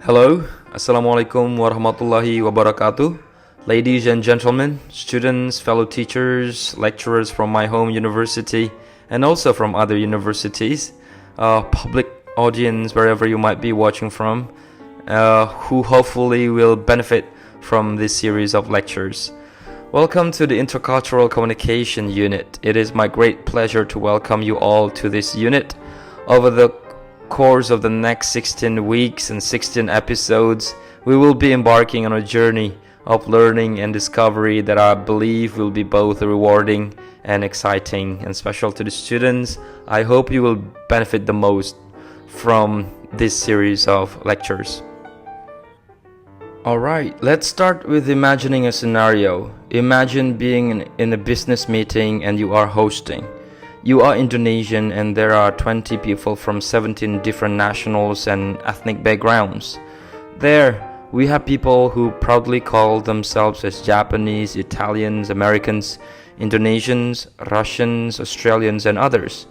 Hello, Assalamualaikum warahmatullahi wabarakatuh. Ladies and gentlemen, students, fellow teachers, lecturers from my home university and also from other universities, public audience wherever you might be watching from, who hopefully will benefit from this series of lectures. Welcome to the Intercultural Communication Unit. It is my great pleasure to welcome you all to this unit. Over the course of the next 16 weeks and 16 episodes, we will be embarking on a journey of learning and discovery that I believe will be both rewarding and exciting and special to the students. I hope you will benefit the most from this series of lectures. Alright, let's start with imagining a scenario. Imagine being in a business meeting and you are hosting. You are Indonesian and there are 20 people from 17 different nationals and ethnic backgrounds. There, we have people who proudly call themselves as Japanese, Italians, Americans, Indonesians, Russians, Australians, and others.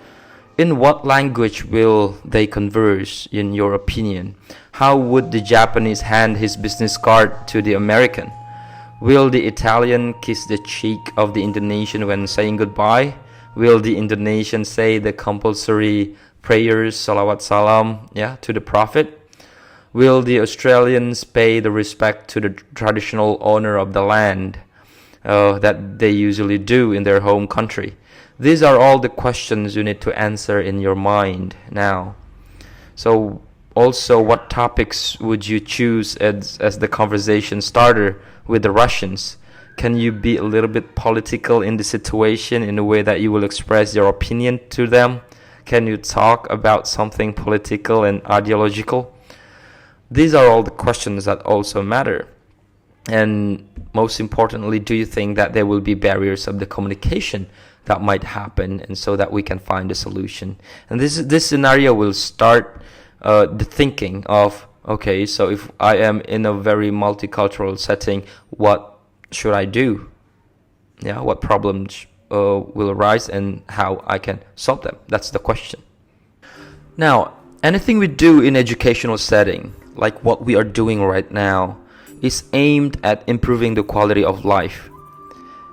In what language will they converse, in your opinion? How would the Japanese hand his business card to the American? Will the Italian kiss the cheek of the Indonesian when saying goodbye? Will the Indonesian say the compulsory prayers, salawat salam, to the Prophet? Will the Australians pay the respect to the traditional owner of the land that they usually do in their home country? These are all the questions you need to answer in your mind now. So also, what topics would you choose as the conversation starter with the Russians? Can you be a little bit political in the situation in a way that you will express your opinion to them? Can you talk about something political and ideological? These are all the questions that also matter. And most importantly, do you think that there will be barriers of the communication that might happen, and so that we can find a solution? And this scenario will start the thinking of, okay, so if I am in a very multicultural setting, what should I do? What problems will arise and how I can solve them? That's the question. Now, anything we do in educational setting, like what we are doing right now, is aimed at improving the quality of life.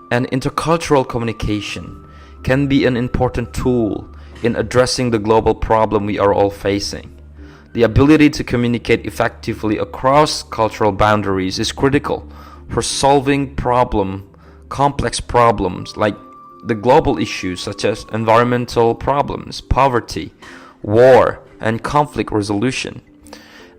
And intercultural communication can be an important tool in addressing the global problem we are all facing. The ability to communicate effectively across cultural boundaries is critical for solving complex problems like the global issues such as environmental problems, poverty, war, and conflict resolution.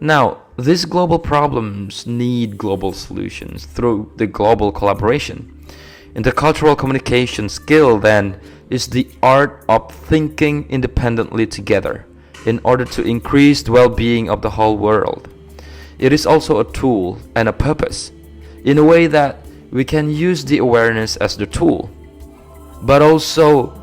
Now, these global problems need global solutions through the global collaboration. Intercultural communication skill, then, is the art of thinking independently together in order to increase the well-being of the whole world. It is also a tool and a purpose, in a way that we can use the awareness as the tool, but also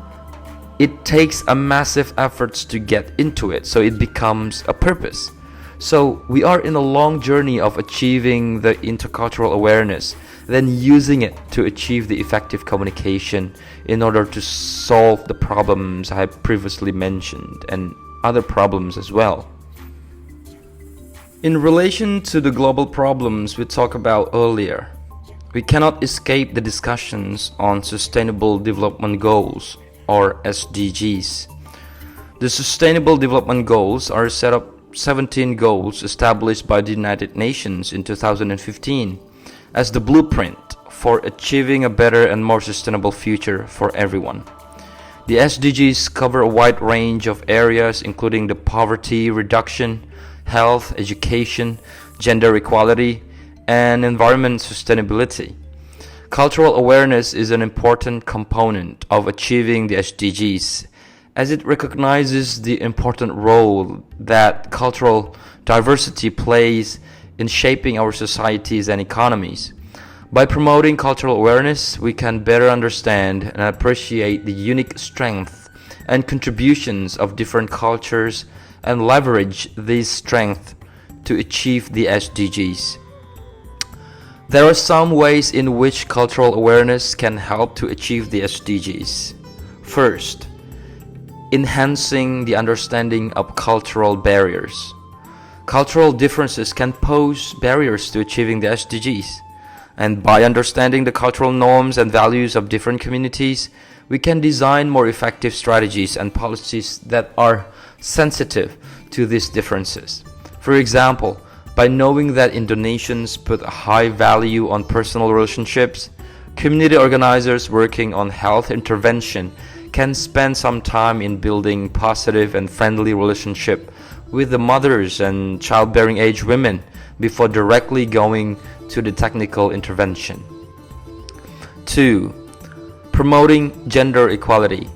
it takes a massive efforts to get into it, so it becomes a purpose. So we are in a long journey of achieving the intercultural awareness, then using it to achieve the effective communication in order to solve the problems I previously mentioned and other problems as well. In relation to the global problems we talked about earlier, we cannot escape the discussions on Sustainable Development Goals, or SDGs. The Sustainable Development Goals are a set of 17 goals established by the United Nations in 2015 as the blueprint for achieving a better and more sustainable future for everyone. The SDGs cover a wide range of areas including the poverty reduction, health, education, gender equality, and environment sustainability. Cultural awareness is an important component of achieving the SDGs, as it recognizes the important role that cultural diversity plays in shaping our societies and economies. By promoting cultural awareness, we can better understand and appreciate the unique strength and contributions of different cultures and leverage these strengths to achieve the SDGs. There are some ways in which cultural awareness can help to achieve the SDGs. First, enhancing the understanding of cultural barriers. Cultural differences can pose barriers to achieving the SDGs. And by understanding the cultural norms and values of different communities, we can design more effective strategies and policies that are sensitive to these differences. For example, by knowing that Indonesians put a high value on personal relationships, community organizers working on health intervention can spend some time in building positive and friendly relationship with the mothers and childbearing age women before directly going to the technical intervention. 2. Promoting gender equality.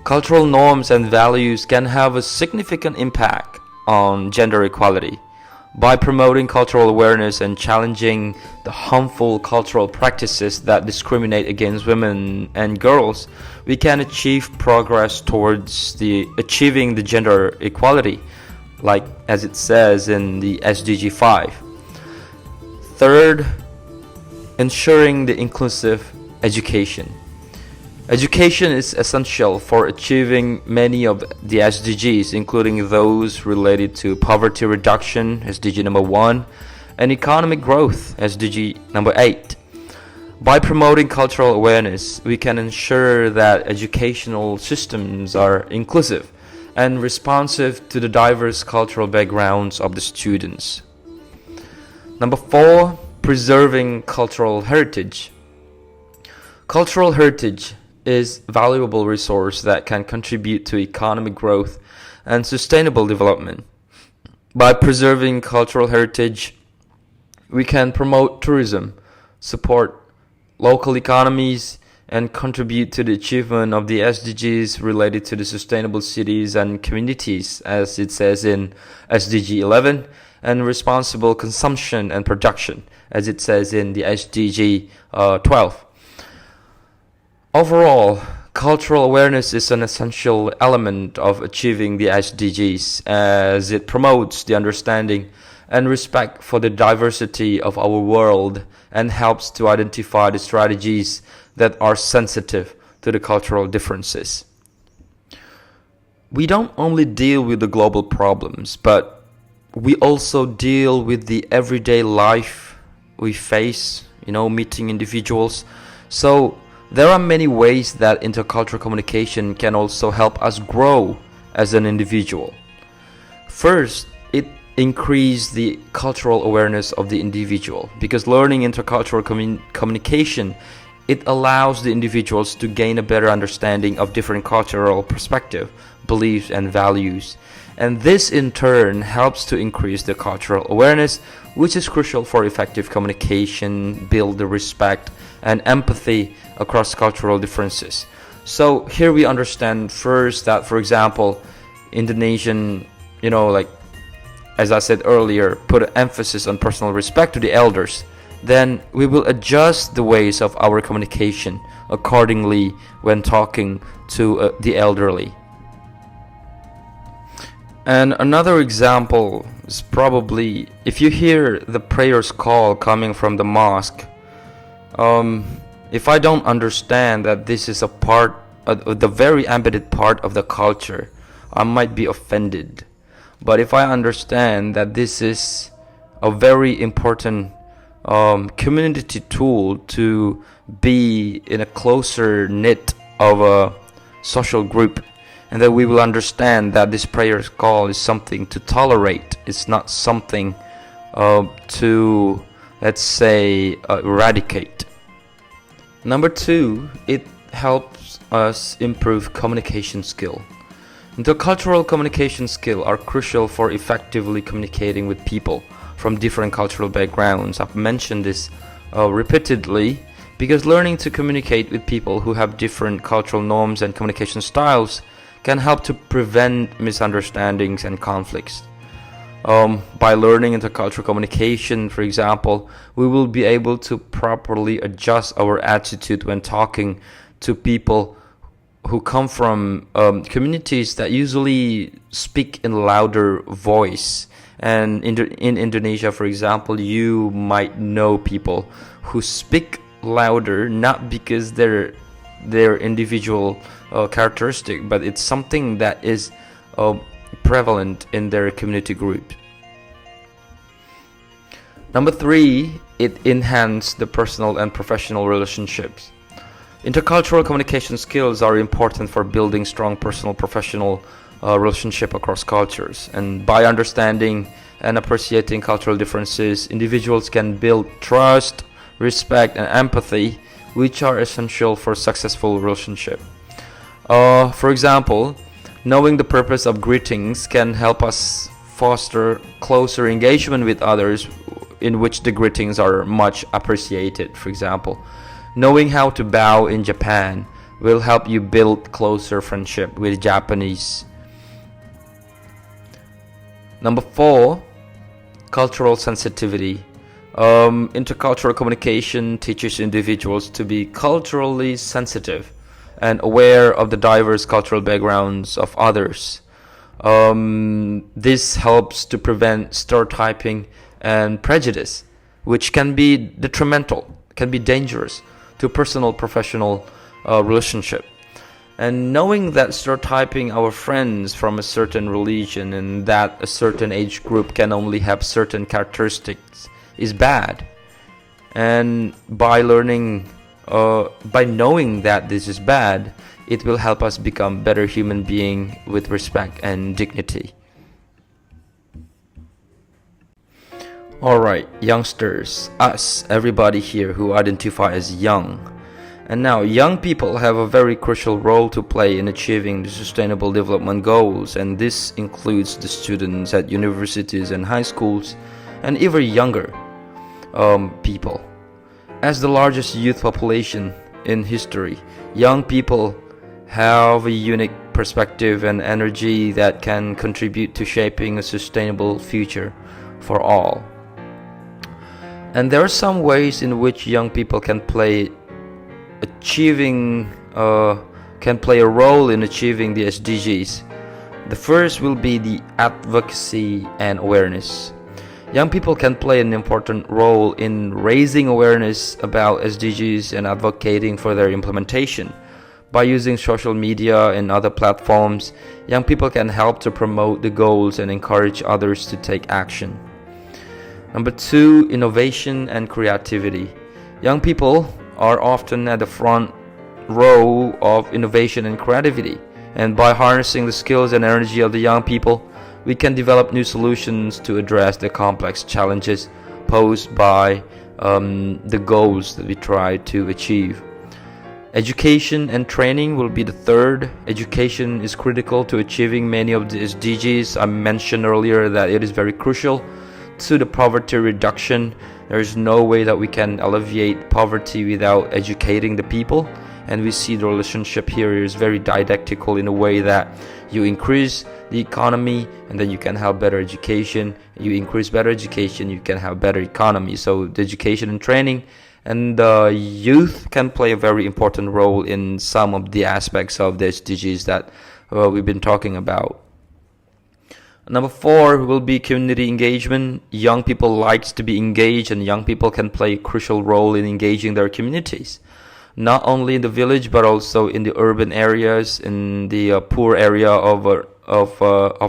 Cultural norms and values can have a significant impact on gender equality. By promoting cultural awareness and challenging the harmful cultural practices that discriminate against women and girls, we can achieve progress towards achieving the gender equality, like as it says in the SDG 5. Third, ensuring the inclusive education. Education is essential for achieving many of the SDGs, including those related to poverty reduction, SDG number 1, and economic growth, SDG number 8. By promoting cultural awareness, we can ensure that educational systems are inclusive and responsive to the diverse cultural backgrounds of the students. Number 4, preserving cultural heritage. Cultural heritage is a valuable resource that can contribute to economic growth and sustainable development. By preserving cultural heritage, we can promote tourism, support local economies, and contribute to the achievement of the SDGs related to the sustainable cities and communities, as it says in SDG 11, and responsible consumption and production, as it says in the SDG 12. Overall, cultural awareness is an essential element of achieving the SDGs, as it promotes the understanding and respect for the diversity of our world and helps to identify the strategies that are sensitive to the cultural differences. We don't only deal with the global problems, but we also deal with the everyday life we face, meeting individuals. So there are many ways that intercultural communication can also help us grow as an individual. First, it increases the cultural awareness of the individual, because learning intercultural communication, it allows the individuals to gain a better understanding of different cultural perspectives, beliefs, and values. And this in turn helps to increase the cultural awareness, which is crucial for effective communication, build the respect and empathy across cultural differences. So here we understand first that, for example, Indonesian, as I said earlier, put an emphasis on personal respect to the elders. Then we will adjust the ways of our communication accordingly when talking to the elderly. And another example is probably if you hear the prayers call coming from the mosque, if I don't understand that this is a part of the very embedded part of the culture, I might be offended. But if I understand that this is a very important community tool to be in a closer knit of a social group, and that we will understand that this prayer call is something to tolerate, it's not something to, let's say, eradicate. Number 2, it helps us improve communication skill. Intercultural communication skills are crucial for effectively communicating with people from different cultural backgrounds. I've mentioned this repeatedly, because learning to communicate with people who have different cultural norms and communication styles can help to prevent misunderstandings and conflicts. By learning intercultural communication, for example, we will be able to properly adjust our attitude when talking to people who come from communities that usually speak in louder voice. And in Indonesia, for example, you might know people who speak louder, not because their individual characteristic, but it's something that is prevalent in their community group. Number 3, it enhances the personal and professional relationships. Intercultural communication skills are important for building strong personal professional relationship across cultures. And by understanding and appreciating cultural differences, individuals can build trust, respect, and empathy, which are essential for successful relationship. For example, knowing the purpose of greetings can help us foster closer engagement with others in which the greetings are much appreciated. For example, knowing how to bow in Japan will help you build closer friendship with Japanese. Number 4, cultural sensitivity. Intercultural communication teaches individuals to be culturally sensitive and aware of the diverse cultural backgrounds of others. This helps to prevent stereotyping and prejudice, which can be detrimental, can be dangerous to personal professional relationship. And knowing that stereotyping our friends from a certain religion and that a certain age group can only have certain characteristics is bad. And by knowing that this is bad, it will help us become better human being with respect and dignity. Alright, youngsters, us, everybody here who identify as young. And now, young people have a very crucial role to play in achieving the Sustainable Development Goals, and this includes the students at universities and high schools, and even younger people. As the largest youth population in history, young people have a unique perspective and energy that can contribute to shaping a sustainable future for all. And there are some ways in which young people can play a role in achieving the SDGs. The first will be the advocacy and awareness. Young people can play an important role in raising awareness about SDGs and advocating for their implementation. By using social media and other platforms, young people can help to promote the goals and encourage others to take action. Number 2, innovation and creativity. Young people are often at the front row of innovation and creativity, and by harnessing the skills and energy of the young people, we can develop new solutions to address the complex challenges posed by the goals that we try to achieve. Education and training will be the third. Education is critical to achieving many of the SDGs. I mentioned earlier that it is very crucial to the poverty reduction. There is no way that we can alleviate poverty without educating the people, and we see the relationship here is very didactical in a way that you increase the economy and then you can have better education. You increase better education, you can have better economy. So the education and training and the youth can play a very important role in some of the aspects of the SDGs that we've been talking about. Number 4 will be community engagement. Young people likes to be engaged, and young people can play a crucial role in engaging their communities, not only in the village but also in the urban areas, in the poor area of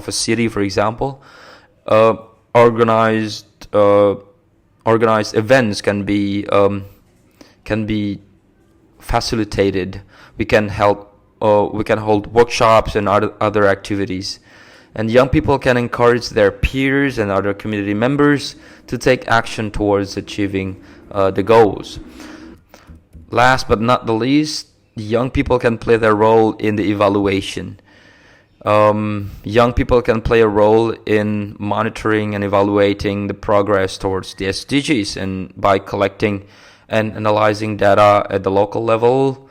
a city, for example. Organized events can be facilitated. We can hold workshops and other activities. And young people can encourage their peers and other community members to take action towards achieving the goals. Last but not the least, young people can play their role in the evaluation. Young people can play a role in monitoring and evaluating the progress towards the SDGs, and by collecting and analyzing data at the local level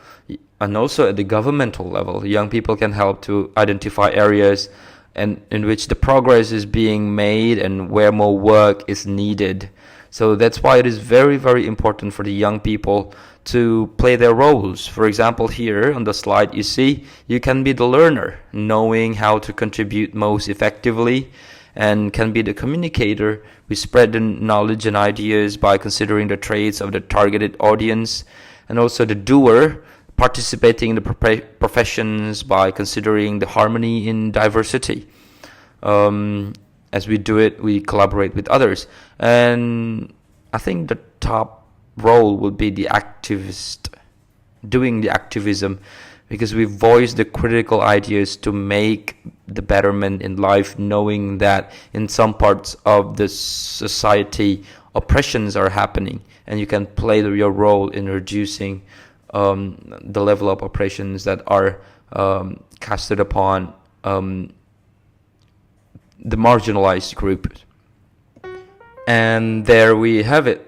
and also at the governmental level, young people can help to identify areas and in which the progress is being made and where more work is needed. So that's why it is very, very important for the young people to play their roles. For example, here on the slide you see, you can be the learner, knowing how to contribute most effectively, and can be the communicator. We spread the knowledge and ideas by considering the traits of the targeted audience, and also the doer, participating in the professions by considering the harmony in diversity. As we do it, we collaborate with others. And I think the top role would be the activist, doing the activism, because we voice the critical ideas to make the betterment in life, knowing that in some parts of the society oppressions are happening, and you can play your role in reducing the level of oppressions that are casted upon the marginalized group. And there we have it.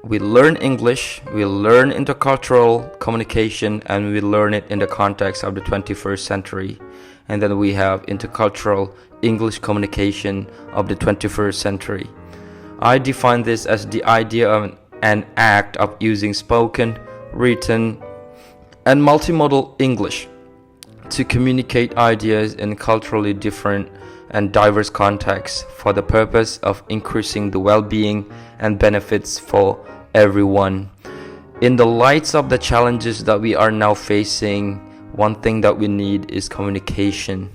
We learn English, we learn intercultural communication, and we learn it in the context of the 21st century. And then we have intercultural English communication of the 21st century. I define this as the idea of an act of using spoken, written, and multimodal English to communicate ideas in culturally different and diverse contexts for the purpose of increasing the well-being and benefits for everyone. In the lights of the challenges that we are now facing, one thing that we need is communication.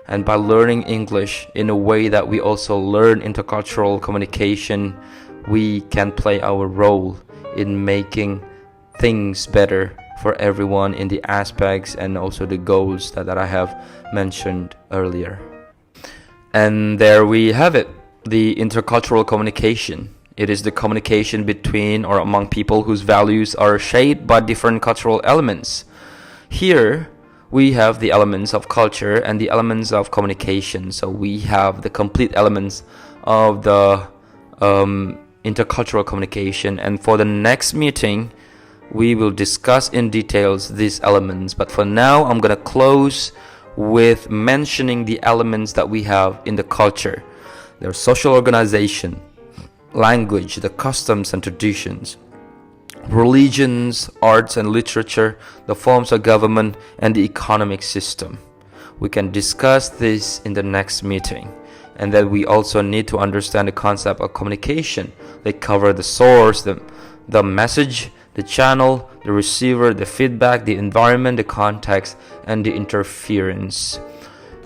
And by learning English in a way that we also learn intercultural communication, we can play our role in making things better for everyone in the aspects and also the goals that I have mentioned earlier. And there we have it, the intercultural communication. It is the communication between or among people whose values are shaped by different cultural elements. Here, we have the elements of culture and the elements of communication. So we have the complete elements of the intercultural communication. And for the next meeting, we will discuss in details these elements. But for now, I'm going to close with mentioning the elements that we have in the culture. There's social organization, language, the customs and traditions, religions, arts and literature, the forms of government, and the economic system. We can discuss this in the next meeting. And then we also need to understand the concept of communication. They cover the source, the message, the channel, the receiver, the feedback, the environment, the context, and the interference.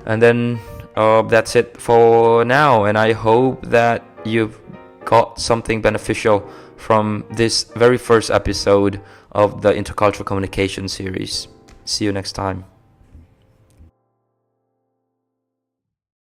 And then that's it for now. And I hope that you've got something beneficial from this very first episode of the Intercultural Communication series. See you next time.